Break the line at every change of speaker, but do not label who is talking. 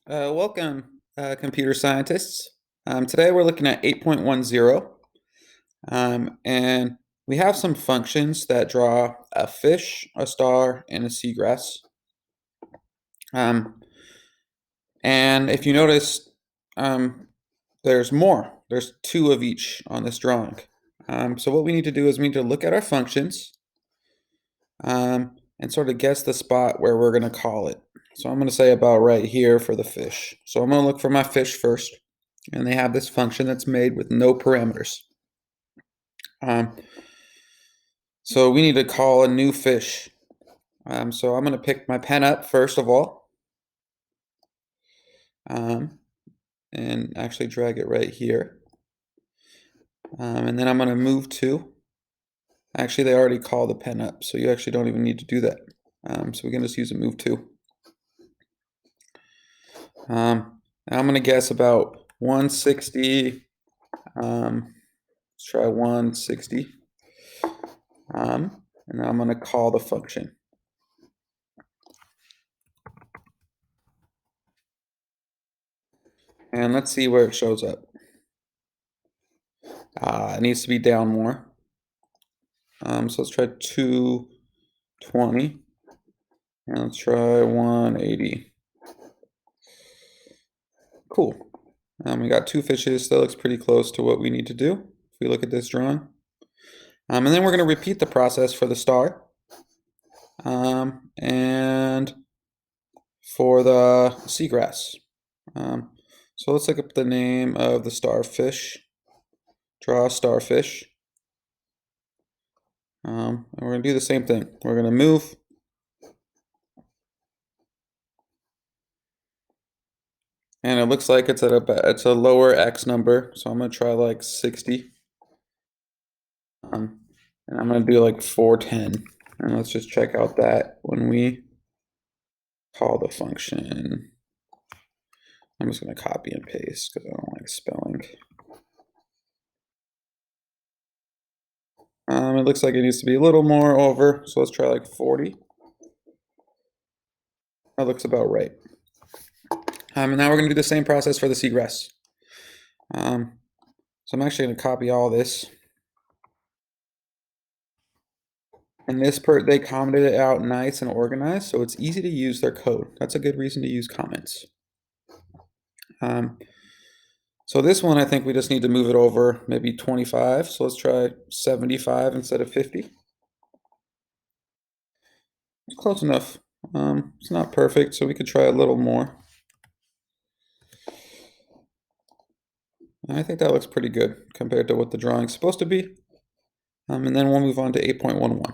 Welcome, computer scientists. Today we're looking at 8.10, and we have some functions that draw a fish, a star, and a seagrass. Um, and if you notice, there's more. There's two of each on this drawing. So what we need to do is we need to look at our functions and sort of guess the spot where we're going to call it. So I'm going to say about right here for the fish. So I'm going to look for my fish first. And they have this function that's made with no parameters. So we need to call a new fish. So I'm going to pick my pen up first of all, and actually drag it right here. And then I'm going to move to. Actually, they already call the pen up, so you actually don't even need to do that. So we can just use a move to. Now I'm going to guess about 160. Let's try 160. And now I'm going to call the function. And let's see where it shows up. It needs to be down more. So let's try 220. And let's try 180. Cool. We got two fishes. That looks pretty close to what we need to do if we look at this drawing. And then we're going to repeat the process for the star. And for the seagrass. So let's look up the name of the starfish. Draw a starfish. And we're going to do the same thing. We're going to move. And it looks like it's at a lower X number, so I'm gonna try like 60. And I'm gonna do like 410. And let's just check out that when we call the function. I'm just gonna copy and paste because I don't like spelling. It looks like it needs to be a little more over, so let's try like 40. That looks about right. And now we're gonna do the same process for the seagrass. So I'm actually gonna copy all this. And this they commented it out nice and organized, so it's easy to use their code. That's a good reason to use comments. So this one, I think we just need to move it over maybe 25. So let's try 75 instead of 50. It's close enough. It's not perfect, so we could try a little more. I think that looks pretty good compared to what the drawing's supposed to be. And then we'll move on to 8.11.